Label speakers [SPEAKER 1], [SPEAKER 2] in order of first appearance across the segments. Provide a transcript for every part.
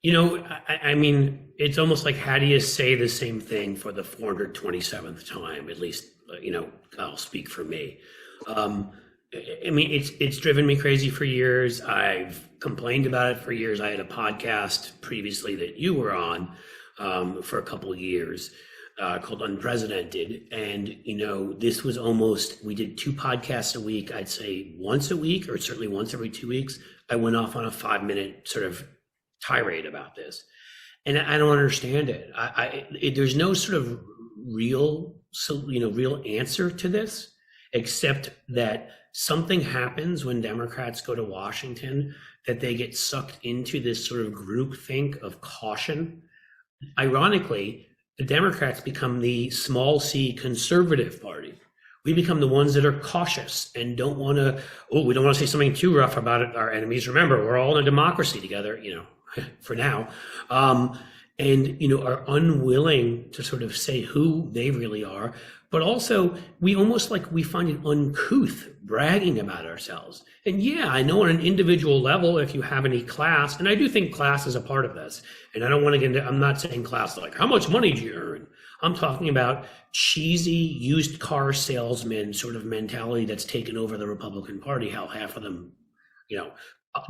[SPEAKER 1] I mean, it's almost like, how do you say the same thing for the 427th time? At least, I'll speak for me. Um, I mean, it's driven me crazy for years. I've complained about it for years. I had a podcast previously that you were on for a couple of years called Unprecedented. And, this was we did two podcasts a week. I'd say once a week, or certainly once every 2 weeks. I went off on a 5-minute sort of tirade about this, and I don't understand it. There's no sort of real answer to this, except that something happens when Democrats go to Washington, that they get sucked into this sort of groupthink of caution. Ironically, the Democrats become the small c conservative party. We become the ones that are cautious and don't want to, we don't want to say something too rough about it, our enemies. Remember, we're all in a democracy together, for now, and are unwilling to sort of say who they really are. But also, we find it uncouth bragging about ourselves. And yeah, I know on an individual level, if you have any class, and I do think class is a part of this, and I don't want to get into, I'm not saying class like, how much money do you earn? I'm talking about cheesy used car salesman sort of mentality that's taken over the Republican Party, how half of them,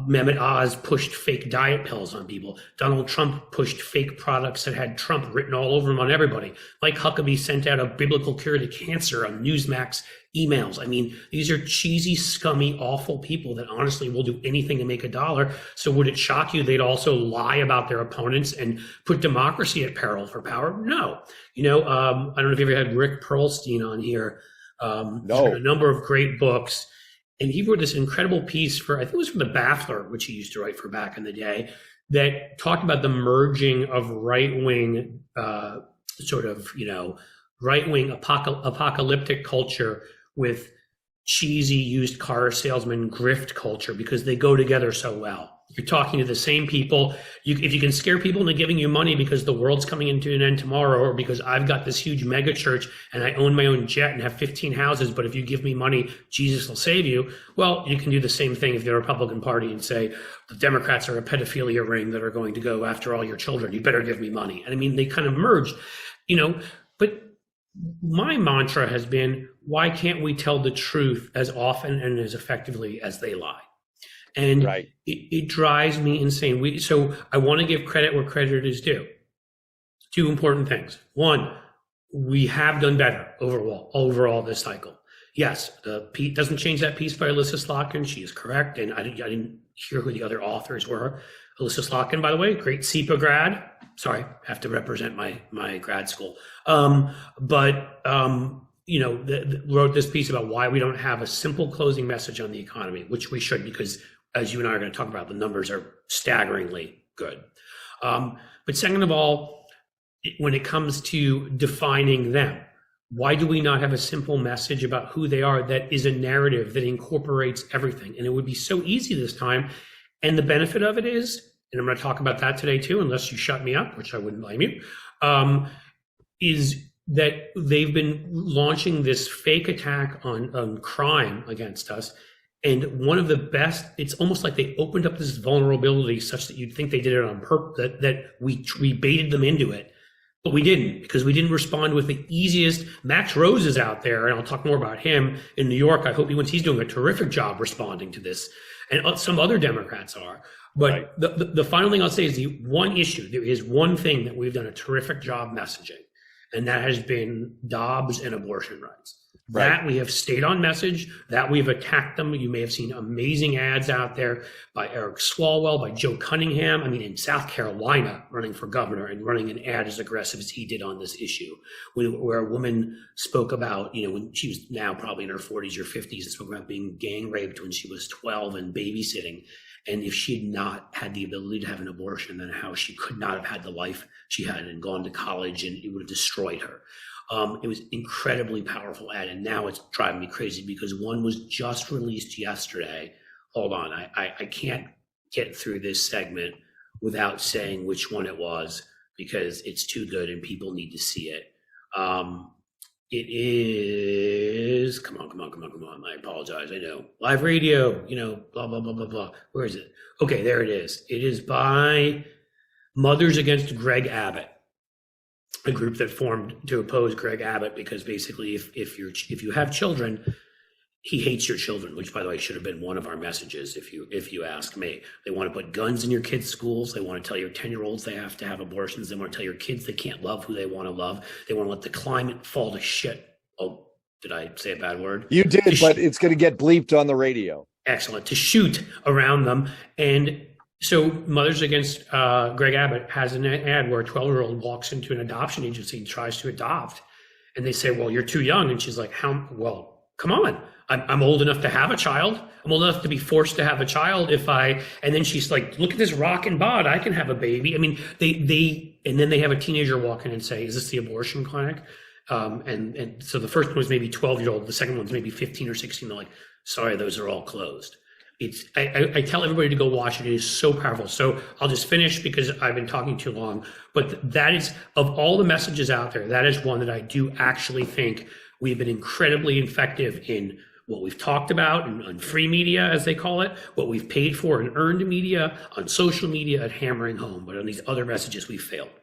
[SPEAKER 1] Mehmet Oz pushed fake diet pills on people. Donald Trump pushed fake products that had Trump written all over them on everybody. Mike Huckabee sent out a biblical cure to cancer on Newsmax emails. I mean, these are cheesy, scummy, awful people that honestly will do anything to make a dollar. So would it shock you they'd also lie about their opponents and put democracy at peril for power? No. I don't know if you ever had Rick Perlstein on here.
[SPEAKER 2] No.
[SPEAKER 1] A number of great books. And he wrote this incredible piece I think it was for the Baffler, which he used to write for back in the day, that talked about the merging of right-wing, right-wing apocalyptic culture with cheesy used car salesman grift culture, because they go together so well. You're talking to the same people. If you can scare people into giving you money because the world's coming into an end tomorrow, or because I've got this huge mega church and I own my own jet and have 15 houses, but if you give me money, Jesus will save you. Well, you can do the same thing if you're a Republican Party and say, the Democrats are a pedophilia ring that are going to go after all your children. You better give me money. And I mean, they kind of merged, but my mantra has been, why can't we tell the truth as often and as effectively as they lie? And
[SPEAKER 2] right.
[SPEAKER 1] it drives me insane. So I want to give credit where credit is due. Two important things. One, we have done better overall this cycle. Yes, Pete doesn't change that piece by Alyssa Slotkin. She is correct. And I didn't hear who the other authors were. Alyssa Slotkin, by the way, great SEPA grad. Sorry, have to represent my grad school. Wrote this piece about why we don't have a simple closing message on the economy, which we should, because as you and I are going to talk about, the numbers are staggeringly good. But second of all, when it comes to defining them, why do we not have a simple message about who they are that is a narrative that incorporates everything? And it would be so easy this time. And the benefit of it is, and I'm going to talk about that today too, unless you shut me up, which I wouldn't blame you, is that they've been launching this fake attack on crime against us. And one of the best, it's almost like they opened up this vulnerability such that you'd think they did it on purpose, that we baited them into it. But we didn't, because we didn't respond with the easiest. Max Rose is out there, and I'll talk more about him in New York. I hope he's doing a terrific job responding to this. And some other Democrats are. But right. The final thing I'll say is the one issue, there is one thing that we've done a terrific job messaging, and that has been Dobbs and abortion rights. Right. That we have stayed on message, that we've attacked them. You may have seen amazing ads out there by Eric Swalwell, by Joe Cunningham. I mean, in South Carolina, running for governor and running an ad as aggressive as he did on this issue, where a woman spoke about, when she was now probably in her 40s or 50s, and spoke about being gang raped when she was 12 and babysitting. And if she had not had the ability to have an abortion, then how she could not have had the life she had and gone to college, and it would have destroyed her. It was incredibly powerful ad, and now it's driving me crazy because one was just released yesterday. Hold on, I can't get through this segment without saying which one it was, because it's too good and people need to see it. It is, come on. I apologize. I know. Live radio, blah, blah, blah, blah, blah. Where is it? Okay, there it is. It is by Mothers Against Greg Abbott, a group that formed to oppose Greg Abbott because basically if you have children, he hates your children, which, by the way, should have been one of our messages if you ask me. They want to put guns in your kids' schools. They want to tell your 10-year-olds they have to have abortions. They want to tell your kids they can't love who they want to love. They want to let the climate fall to shit. Oh, did I say a bad word?
[SPEAKER 2] You did, but it's going to get bleeped on the radio.
[SPEAKER 1] Excellent. To shoot around them. And so Mothers Against Greg Abbott has an ad where a 12-year-old walks into an adoption agency and tries to adopt. And they say, well, you're too young. And she's like, well, come on. I'm old enough to have a child. I'm old enough to be forced to have a child and then she's like, look at this rock and bod. I can have a baby. I mean, and then they have a teenager walk in and say, is this the abortion clinic? And so the first one was maybe 12-year-old. The second one's maybe 15 or 16. They're like, sorry, those are all closed. I tell everybody to go watch it. It is so powerful. So I'll just finish because I've been talking too long. But that is, of all the messages out there, that is one that I do actually think we've been incredibly effective in what we've talked about on free media, as they call it, what we've paid for in earned media, on social media, at hammering home. But on these other messages, we failed.